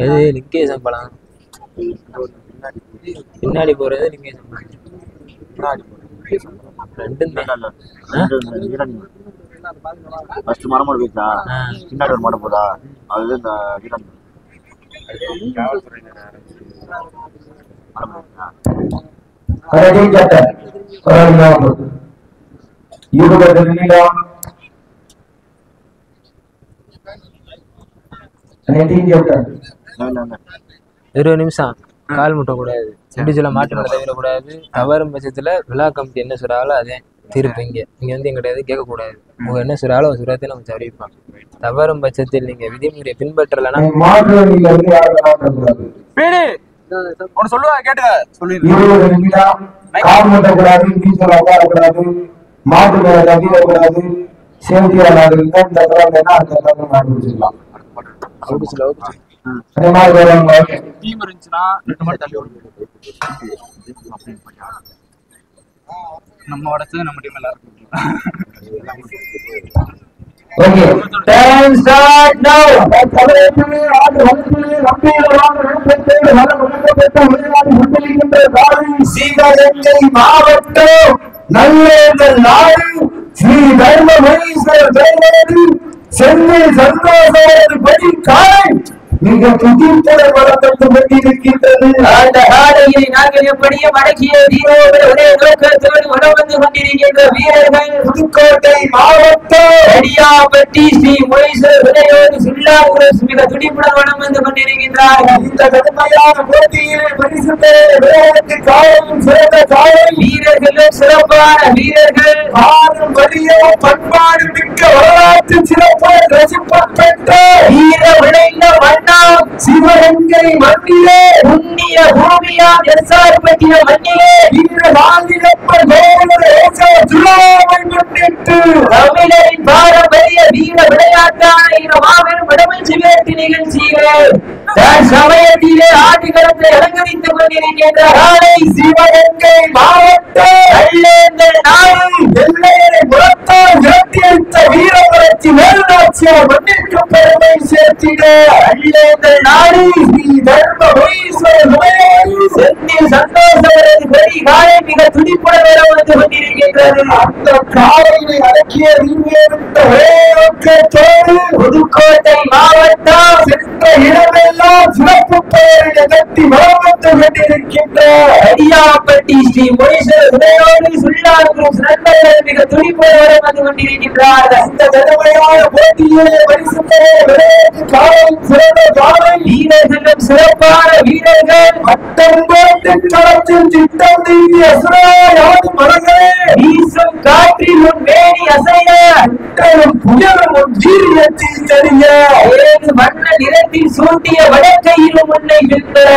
எது லிங்கேசன் படம் பின்னாடி போறது லிங்கேசன் ரெண்டும் மரமோடு போயிட்டா பின்னாடி ஒரு மாடம் போதா அது இந்த இருபது நிமிஷம் கால் முட்ட கூடாது, முடிச்சல மாட்டு மேல தவிரக்கூடாது. தவறும் பட்சத்துல விழா கமிட்டி என்ன சொல்றாங்களோ அதே தீர்ப்பு. இங்க வந்து எங்கிட்ட கேட்கக்கூடாது. உங்க என்ன சொல்றாங்களோ சுரத்தை நம்ம அறிவிப்போம். தவறும் பட்சத்தில் நீங்க விதிமுறையை பின்பற்றலன்னா நம்ம உடச்சது நம்ம டீம் எல்லாரும். Okay, time start now. Sivaganga மாவட்டம் நல்லேந்தல் நாடு ஸ்ரீ தர்மபுரீஸ்வரர் சென்னை சந்தோஷம் படி காலை மிக துடிப்புடன் வளர்த்து கொண்டிருக்கின்றது. அந்த காலையை நாங்கள் எப்படியே மடக்கிய வீரோடு ஒரே நோக்கத்தோடு வளம் வந்து கொண்டிருக்கின்ற வீரர்கள் புதுக்கோட்டை மாவட்டம் அடியாப்பட்டி ஸ்ரீ முனீஸ்வரர் விலையோடு சுல்லாபுரம் மிக துடிப்புடன் வளம் வந்து கொண்டிருக்கின்றார்கள். இந்த கடுமையான போட்டியிலே பரிசு பெறுவதற்கு காலம் சிறந்த காலம் வீரர்களும் சிறப்பான வீரர்கள் ஆறும் வலியும் பண்பாடு மிக்க வரலாற்று சிறப்பாக ரசிக்கப்பட்ட வீர விளைந்த மன்னா சிவகங்கை மண்ணிலே புண்ணிய பூமியா எஸ்ஆர்பட்டிய மண்ணிலே வீரவாதிரப்பர் ஜுலாவை முன்னிட்டு தமிழரின் பாரம்பரிய வீர விளையாட்டான மாபெரும் விடமஞ்சி வேட்டி நிகழ்ச்சியிலே சமயத்திலே ஆட்டுகளத்தை அலங்கரித்துக் கொண்டிருக்கின்ற காலை சிவகங்கை மாவட்டம் நல்லேந்தல் நாடு எல்லையை புறத்தால் விரட்டியடித்த வீரபுரட்சி வேலுநாச்சியார் மண்ணிற்கு பெருமை சேர்த்திட நல்லேந்தல் நாடு ஸ்ரீ தர்மபுரீஸ்வரர் செந்தில் சந்தோஷவரது பெரிய காலை மிக துடிப்புடன் வர வந்து கொண்டிருக்கின்றது. அந்த காலையை அடக்கிய புதுக்கோட்டை மாவட்டம் சென்ற இடமெல்லாம் சிறப்பு பெயரை கட்டி வளம் வந்து கொண்டிருக்கின்ற அடியாப்பட்டி ஸ்ரீ முனீஸ்வரர் விலையோடு சுல்லாபுரம் நண்பர்கள் மிக துடிப்புடன் வர வந்து கொண்டிருக்கின்றார்கள். இந்த கடுமையான போட்டியிலே பரிசு காலம் சிறந்த காலம் வீரர்களும் சிறப்பான வீரர்கள் பட்டம் போட்டு களத்தில் திட்டம் தீட்டிய அசுராயாவது மரங்களே வீசும் காற்றில் உன் மேனி அசைய புயலும் உன் வீரியத்தில் தெரிய ஏழு வண்ண நிறத்தில் சூட்டிய வடக்கையிலும் உன்னை பின்பற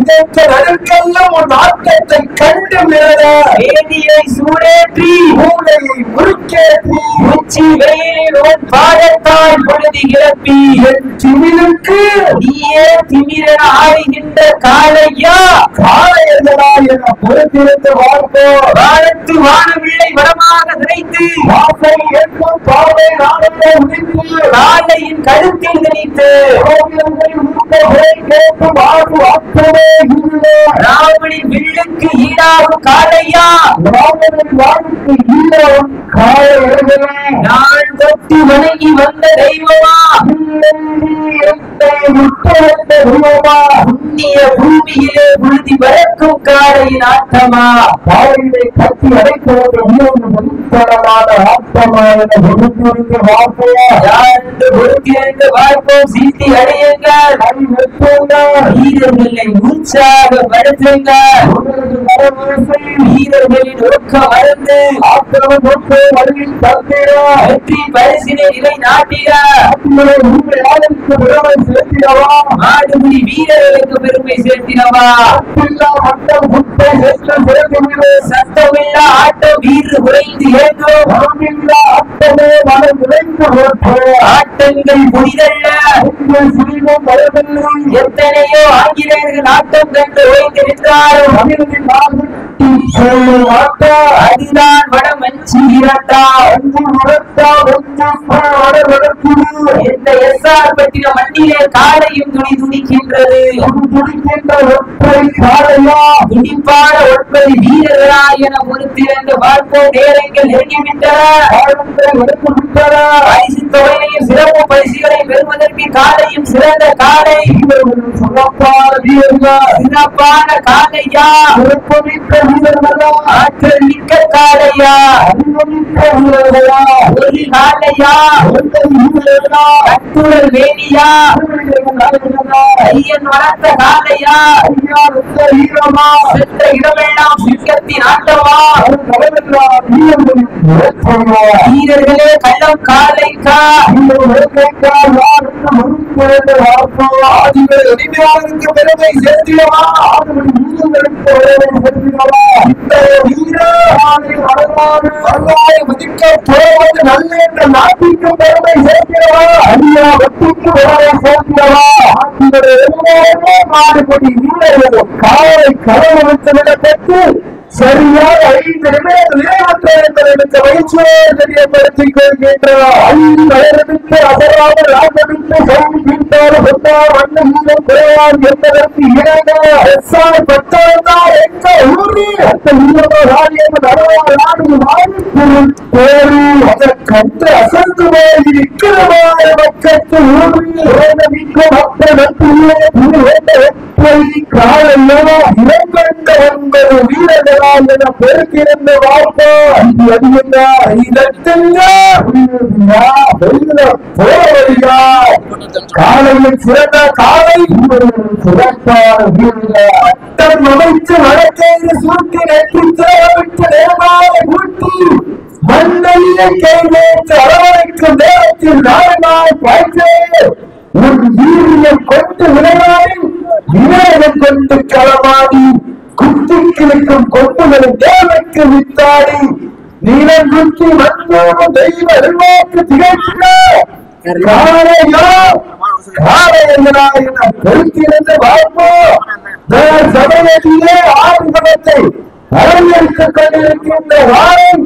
இதற்கு நடுக்கெல்லாம் உன் ஆட்டத்தை கண்டு மிளற வேதியை சூடேற்றி மூளையை முறுக்கேற்றி உச்சி வெயிலில் உன் பாதத்தால் பொழுதி கிளப்பி என் திமிருக்கு நீயே திமிரன ஆடுகின்ற காலையா காலையர்களா என பொறுத்திருந்து பார்ப்போம். வானத்து வானவில்லை வடமாக நினைத்து வாசை எட்டும் பாவை நாளை உடித்து காலையின் கழுத்தில் நினைத்து கேட்டும் ஆகு அப்பவே ராவணின் வில்லுக்கு ஈடாகும் காலையா ராவணின் வாழ்வுக்கு ஈடாகும் காலையர்களே நான் தொட்டி வணங்கி வந்த தெய்வமா புண்ணிய பூமியிலே புழுதி பறக்கும் காலையின் ஆட்டமா காலையை கட்டி அடைப்பது ஆட்டமான பார்ப்போம். சீட்டி அடையுங்கள், வீரர்களை உற்சாகப்படுத்துங்கள், வீரர்களின் நோக்கம் மறந்து வெற்றி பரிசினை நிலை நாட்டிட மாடுபுடி வீரர்களுக்கு பெருமை சேர்த்தினவா சத்தமில்லா ஆட்டம் வீறு குறைந்து ஏற்கும் ஆட்டங்கள் புதிதல்ல எத்தனையோ ஆங்கிலேயர்கள் ஆட்டம் கண்டு ஓய்ந்திருந்தாலும் அதுதான் வட மஞ்சி இரட்டா இந்த எஸ்ஆர் பற்றின மண்ணிலே காலையும் துணி துடிக்கின்றது. துடிப்பான 9 வீரர்களா என பொறுத்திருந்து பார்ப்போம். நேரங்கள் நெருங்கிவிட்டன. பரிசு தொகையையும் சிறப்பு பரிசுகளை பெறுவதற்கு காலையும் சிறந்த காலை சிறப்பான காலையா ஆற்றல் மிக்க காலையா ஒரு காலையா அத்துழல் வேணியா ஐயன் வளர்த்த காலையா சென்ற இடமெல்லாம் சிங்கத்தின் ஆட்டமா வீரர்களே கள்ளம் காலைக்கா பெருமை சேர்த்தியவா மதிக்க போவது நல்ல என்ற நாட்டிற்கு பெருமை சேர்க்கிறவா ஐயா வெற்றிக்கு பெருமை சேர்க்கிறவா மாறுபடி வீரர்களும் காலை கடவுளுக்கு பெற்று சரியாக 5 நிமிடங்கள் நிறைவேற்ற பயிற்சியை தெரியப்படுத்திக் கொள்கின்றார். 5 வயதுக்கு அசராக ராஜனுக்கு செய்தி வீட்டால் சொன்னார் வண்ண வீரம் குறைவார் என்பதற்கு இணங்க எஸ்ஆர் பத்தாண்டார் என்ற ஊரி அந்த ராஜ்யம் நடவாடு வாய்ப்பு அதற்கன்று அசந்து போய் இருக்கிறவாய பக்கத்து ஊரில் மக்கள் காலையோ 29 வீரர்களால் என பெருக்கிருந்த வாய்ப்போ காலையில் சிறந்த காலை சிறப்பான வீரர்கள் அமைத்து வழக்கை சூட்டி நெற்றி விட்டு நேரமாக ஊட்டி மண்ணையை கைவேற்று அரவணைக்கும் நேரத்தில் நாள் பாய்ச்சே உன் வீரியம் கொண்டு விளையாடி விநாயகம் கொண்டு களமாடி குத்தி கிழக்கும் கொண்டுகளும் தேவைக்கு வித்தாடி நீளம் குத்தி வந்தோடு தெய்வ அருள்வாக்கு திகழ்ச்சியோ பெருத்திருந்த வாய்ப்போ சமயத்திலே ஆறுமுகத்தை அரங்கேற்றுக் கொண்டிருக்கின்ற வாரம்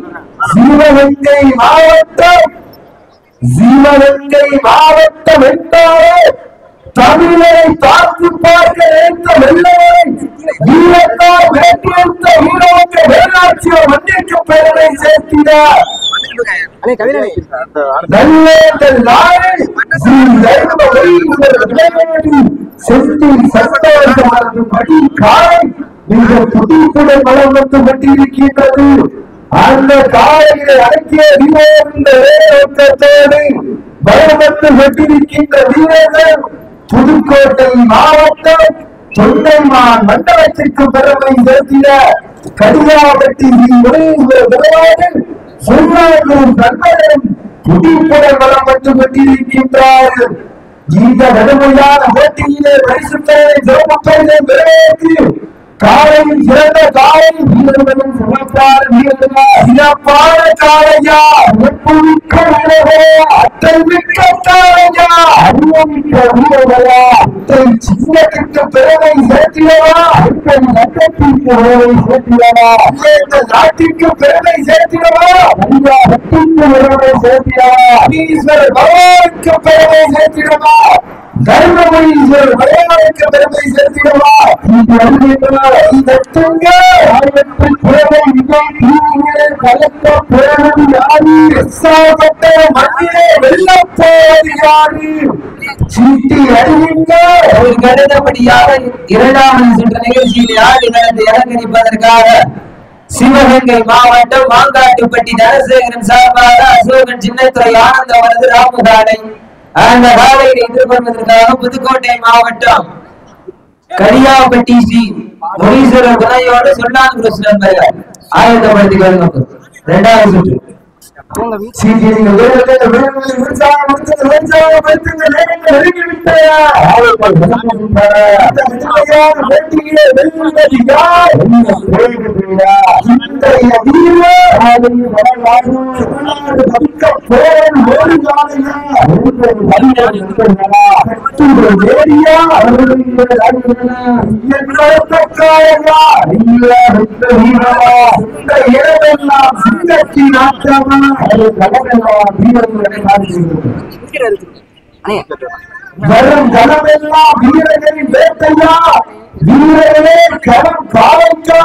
சிவகங்கை மாவட்டம் என்றாலே தமிழரை பார்த்து பார்க்க நினைத்த வெள்ளவரை வீரத்தால் வேட்டியெடுத்த வீரவுக்கு வேளாட்சியோ மண்ணிற்கு பெருமை சேர்த்தினார். பட்டிருக்கின்றது. அந்த காலையை அடக்கிய வீரத்தோடு பயமத்து பெற்றிருக்கின்ற வீரர்கள் புதுக்கோட்டை மாவட்டம் தொண்டைமான் மண்டலத்திற்கு பெருமை சேர்த்திட கடியாபட்டி புதுப்புடன் வளம் பெற்று பெற்றிருக்கின்றார்கள். இந்த கடுமையான போட்டியிலே பரிசுத்தனை சிறப்பு பெறுவதற்கு காலையில் சிறந்த காலை வீரர்களும் சிறப்பான காலையா மிக்க வீரர்களா அத்தல் மிக்க காலையா அறிவமிக்க வீரர்களா அத்தல் சின்னத்திற்கு பெருமை சேர்த்திடவா அத்தல் நட்டத்திற்கு பெருமை சேர்த்திடவா இந்த நாட்டிற்கு பெருமை சேர்த்திடவா ஐயா வெற்றிக்கு பெருமை சேர்த்திடவா ஈஸ்வரர் பகவானுக்கு பெருமை சேர்த்திடவா தர்மபுரீஸ்வரர் பகவானுக்கு பெருமை சேர்த்திடவா கருதபடியாக 2வது சுற்று நிகழ்ச்சியில் ஆடி நடந்து இறங்கடிப்பதற்காக சிவகங்கை மாவட்டம் மாங்காட்டுப்பட்டி தனசேகரன் சார்பாக அசோகன் சின்னத்துறை ஆனந்தவரது ராமகாலை அந்த காலையை எதிர்கொள்வதற்காக புதுக்கோட்டை மாவட்டம் கரியாப்பட்டி ஸ்ரீ முனீஸ்வரர் துணையோடு சொல்லான் கிருஷ்ணன் ஆயத்தப்படுத்திக் கொள்ளும் 2வது சுற்று காலையை வெல்வது யார்? இன்றைய வீரர் போன் ஒரு காலையா சிங்கத்தின் ஆட்டமா வரும் களமெல்லாம் வீரர்களின் வேட்டையா? வீரர்களே களம் காலைக்கா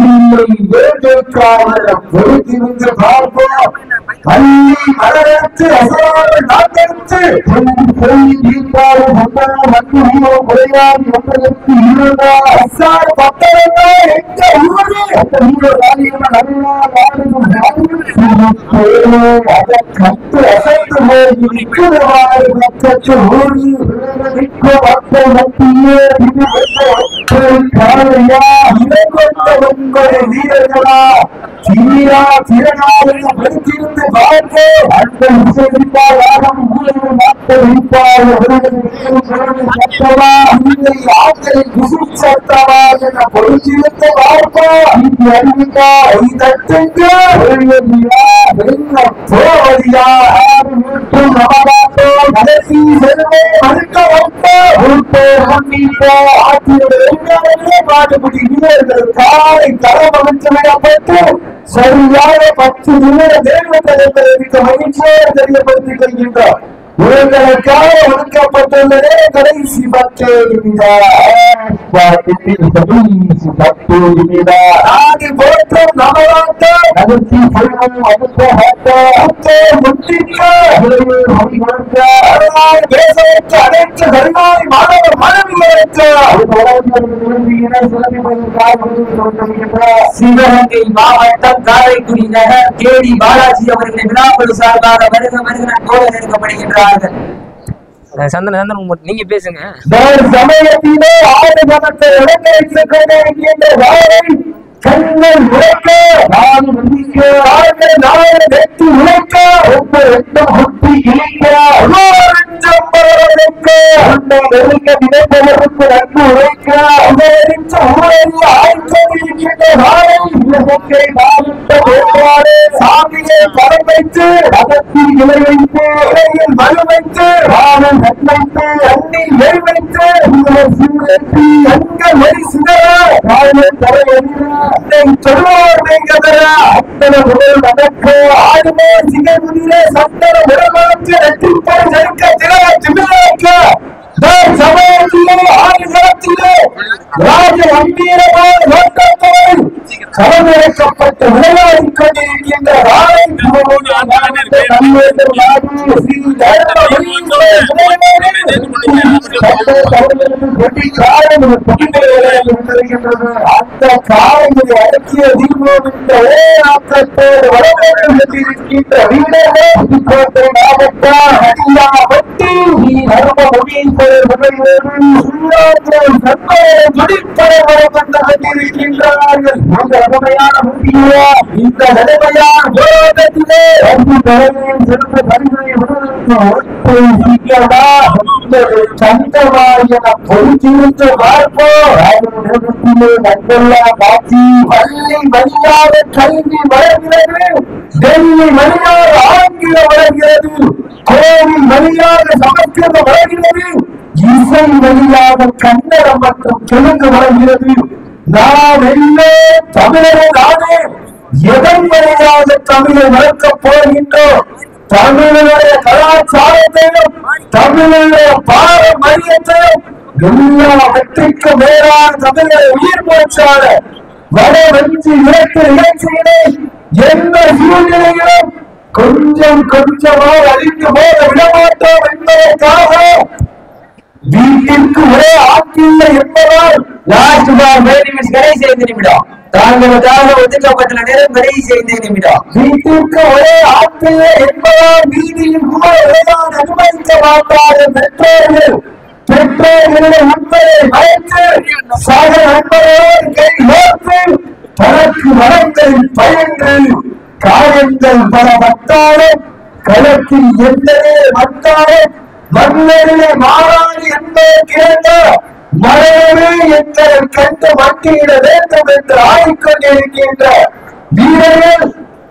இல்லை வேட்டைக்காக பொறுத்திருந்து பார்ப்போம். பள்ளி மலரத்து அசராக நாட்டெடுத்து போய் தீர்ப்பாரு குறைவாதி ஒன்றதற்கு இருபதா அசார் பத்தரங்கா எங்க ஊரு அந்த அதை கத்து அசைத்து போய் இருக்கிறவாறு பக்கத்து ஊரி மக்கள் மத்தியே காலையா இதை கொண்ட உங்கள் வீரர்களா சீரா திறனாக படித்திருந்து பார்த்து அந்த விசைப்பால் மக்கள் ஆட்களை குசிச்சத்தவா என பொறுத்திருந்து பார்ப்பா இந்த அறிவிக்கா தட்டுங்க போவதியா கடைசி செல்வே மறுக்க வைப்போ முன்னிப்போ ஆட்சியுடைய பாடுபடி வீரர்கள் காலை தரம் அமைச்சமையப்பட்டு சரியாக 10 நிமிட தேர்தல் என்பதற்கு மகிழ்ச்சியோடு தெரியப்படுத்திக் கொள்கின்றார். உங்களுக்காக ஒதுக்கப்பட்டுள்ளதே கடைசி 10 நிமிடம். ஆதி போற்றும் நவராட்டம் அதற்கு பேசவற்ற அனைத்து கருணாய் மாணவர் மாணவிகளுக்கு சிவகங்கை மாவட்டம் காரைக்குடி நகர் கேடி பாலாஜி அவர்களின் விழாக்குழு சார்பாக வருக வருகிற தோழர் எடுக்கப்படுகின்றார்கள். சந்தன நீங்க பேசுங்க. சமயத்திலே ஆடு மனத்தை இடங்களைத்துக் கொண்டிருக்கின்ற கண்கள் உழைக்க நாடு நம்பிக்க ஆண்கள் நாடு வெற்றி உழைக்க ஒவ்வொரு எண்ணம் ஒட்டி இழைக்க நினைப்பவருக்கு நன்கு உழைக்க சாமியை படம் வைத்து மதத்தில் இலை வைத்து இலையில் மறு வைத்து ராவன் நன்மைத்து அண்ணில் நெல் வைத்து கண்கள் வரி சிதற ராவன் தலை ஆடுமே சிகை சந்தன உடமாற்று நெற்றிப்படை ஜெயிக்க திரவ திமிழக்க சமயத்திலே ஆடுகளத்திலே ராஜ கம்பீரமான நோக்கத்தோடு களமிறக்கப்பட்ட விளையாடி கொண்டிருக்கின்ற அந்த காலையை அடக்கிய தீபம் இந்த ஒரே ஆக்கத்தோடு வளர்ந்திருக்கின்ற வீரர்களே புதுக்கோட்டை மாவட்டம் அடியாபட்டி நர்ம மொழியை துடிப்படை வரப்பட்டு கொண்டிருக்கின்றார்கள். இந்த அருமையான முக்கியா இந்த நிலைமையான போராட்டத்திலே சிறந்த பரிந்துரை சந்தமாய் என பொறுத்திருந்து பார்ப்போம். நண்பெல்லாம் காட்சி பள்ளி வழியாக கல்வி வளர்கிறது, டெல்லி வழியாக ஆங்கிலம் வளர்கிறது, கோவில் வழியாக சமஸ்கிருதம் வளர்கிறது, இசை வழியாக கன்னடம் மற்றும் தெலுங்கு வளர்கிறது. நாம் எல்லாம் தமிழர்கள் ஆனே எதன் வழியாக தமிழை வளர்க்கப் போகின்றோம். தமிழனுடைய கலாச்சாரத்தையும் தமிழனுடைய பாரம்பரியத்தையும் எல்லா வெற்றிக்கு மேலான தமிழை உயிர் போச்சால வட வெற்றி இலக்கு நிகழ்ச்சியினை எந்த சூழ்நிலையிலும் கொஞ்சம் கொஞ்சமாக அழிந்து போக விடமாட்டோம் என்பதற்காக வீட்டிற்கு ஒரே ஆட்சியில்லை என்பதால் கடைசி 5 நிமிடம் தாங்களுக்காக ஒதுக்கப்பட்டுள்ள நேரம் கடைசி 5 நிமிடம். வீட்டிற்கு ஒரே ஆட்சியில்லை என்பதால் வீதியில் கூட விளையாட அனுமதிக்க மாட்டாத பெற்றோர்கள் பெற்றோர்களுடைய உண்மையை மறைத்து சக நண்பரோடு கை கோர்த்து தனக்கு மரங்களில் பயன்கள் காயங்கள் பல வட்டாலும் களத்தில் எந்தவே வட்டாலும் மண்ணிலே மாறாது என்பதை கேட்ட மழையவே எங்களை கண்டு மட்டியிட வேண்டும் என்று ஆடிக்கொண்டிருக்கின்ற வீரர்கள்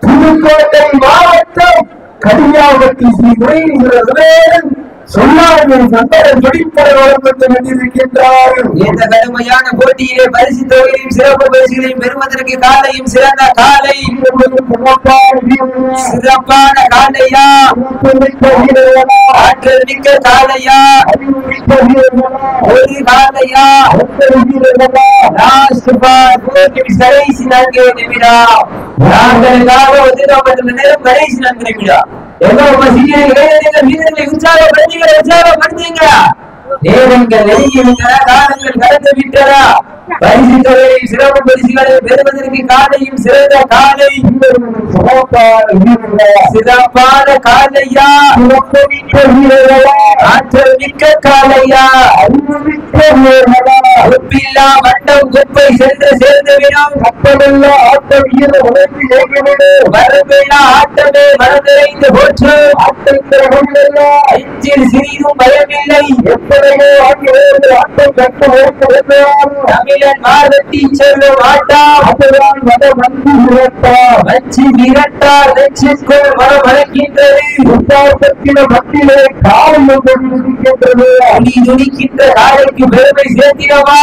புதுக்கோட்டை மாவட்டம் கடியாவட்டி ஸ்ரீ முறையின் சொல்லாமல் சந்தரம் பிடிப்பட வளர்ந்து கொண்டிருக்கின்றார்கள். இந்த கடுமையான போட்டியிலே பரிசு தொகையையும் சிறப்பு பரிசுகளையும் பெறுவதற்கு காலையும் சிறந்த காலை சிறப்பான காலையா ஆற்றல் மிக்க காலையா ஒரு காலையா கடைசி 4 நிமிடம் நாங்களுக்காக ஒதுக்கப்பட்டுள்ள நேரம் கடைசி 4 நிமிடம். வீரர்களை உற்சாகப்படுத்தீங்க. நேரங்கள் நெருங்கிவிட்டன, காலங்கள் கடந்து விட்டன. பரிசு தொகையை சிறப்பு பரிசுகளை பெறுவதற்கு காலையும் சிறந்த காலை சிறப்பான காலையா ஆற்றல் மிக்க காலையா உப்பில்லா வட்டம் குப்பை சென்று சேர்ந்துவிடும் அப்பமெல்லா ஆட்டம் வரவில்லா ஆட்டமே மனதிறைந்து போற்று அஞ்சில் சிறிதும் பயமில்லை எப்படியோ ஆட்டம் கட்ட தமிழன் மாதத்தி செல்லும் ஆட்டம் அதுதான் மத மஞ்சு விரட்டார் நெச்சுக்குள் மனம் வளர்க்கின்றது மத்தியிலே காலம் கொண்டிருக்கின்றது அணி துணிக்கின்ற காலைக்கு பெருமை சேர்த்திடவா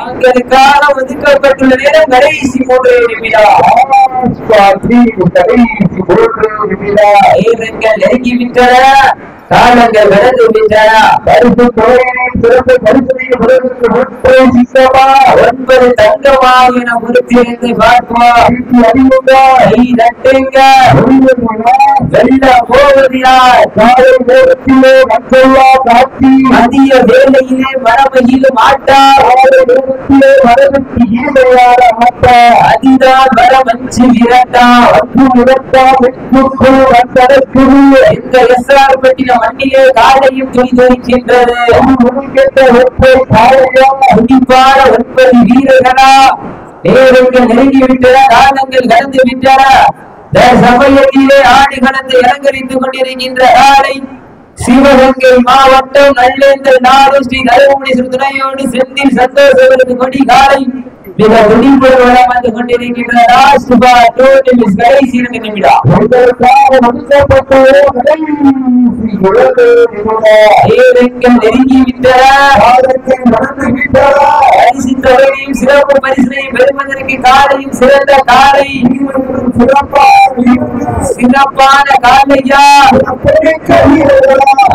நாங்களுக்காக ஒதுக்கப்பட்டுள்ள நேரம் கடைசி 3 நிமிடம் நெருங்கிவிட்டன, காலங்கள் கடந்து விட்டன. பரிசு தொகையை சிறப்பு பரிசு 9 தங்கமாக என பொறுத்திருந்து பார்ப்போம். வெள்ள போவதியார் மதிய வேலையிலே மரபையிலும் மாட்டார் அதிதான் வர மஞ்சு விரட்டா இந்த எஸ்ஆர் பட்டின மண்ணிலே காலையும் துணி துணிக்கின்றது. துணிப்பான 9 வீரர்களா நேரங்கள் நெருங்கிவிட்டன, காலங்கள் கடந்து விட்டன. சமயத்திலே ஆடிகளத்தை அலங்கரித்துக் கொண்டிருக்கின்ற காலை சிவகங்கை மாவட்டம் நல்லேந்தல் நாடு ஸ்ரீ தருமபுரீஸ்வரர் துணையோடு செந்தில் சந்தோஷவரது கொடி காலை மிக துணிப்புடன் வளம் வந்து கொண்டிருக்கின்ற லாஸ்ட் பால் 2 நிமிஷம் கடைசி 2 நிமிடம். நெருங்கி விட்டன, பரிசு தொகையையும் சிறப்பு பரிசினையும் பெறுவதற்கு காலையும் சிறந்த காலை சிறப்பான காலையா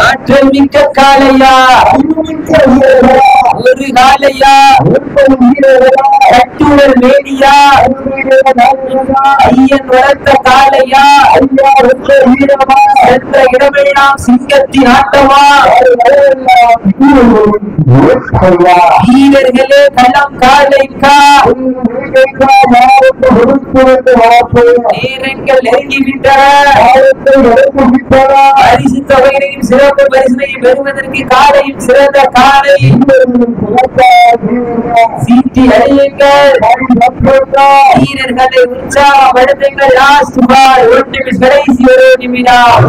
ஆற்றல் மிக்க காலையா ஒரு காலையா கட்டுவர் மேடியா ஐயன் வளர்த்த காலையா என்ற இடமெல்லாம் சிங்கத்தின் ஆட்டமா வீரர்களே களம் காலைக்கா நேரங்கள் நெருங்கிவிட்டன, பரிசு தொகையையும் சிறப்பு பரிசினையும் பெறுவதற்கு காலையும் சிறந்த காலை சீட்டி அடையுங்கள், வீரர்களை உற்சாகப்படுத்துங்கள். லாஸ்ட் பால் 1 நிமிஷம் கடைசி 1 நிமிடம்.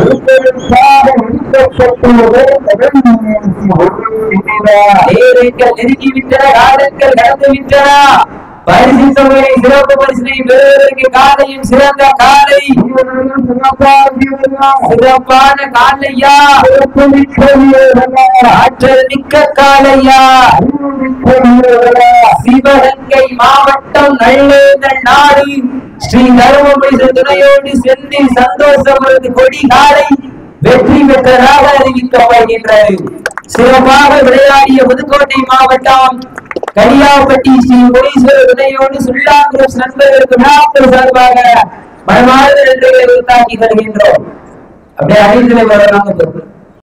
நேரங்கள் நெருங்கிவிட்டன, காலங்கள் கடந்து விட்டன. பரிசு தொகையை சிறப்பு பரிசினை பெறுவதற்கு காலையும் சிறந்த காலை சிறப்பான காலையா ஆற்றல் மிக்க காலையா சிவகங்கை மாவட்டம் நல்லேந்தல் நாடு ஸ்ரீ தருமபுரீஸ்வரர் துணையோடு செந்தில் சந்தோஷவரது கொடி காலை வெற்றி பெற்றதாக அறிவிக்கப்படுகின்றது. சிறப்பாக விளையாடிய புதுக்கோட்டை மாவட்டம் கடியாவட்டி ஸ்ரீ முனீஸ்வரர் துணையோடு சுல்லாங்குரஸ் நண்பர்களுக்கு விழாக்கள் சார்பாக மனமார்ந்த நன்றிகளை உருவாக்கி வருகின்றோம். அப்படியே அணிந்து வரலாம்.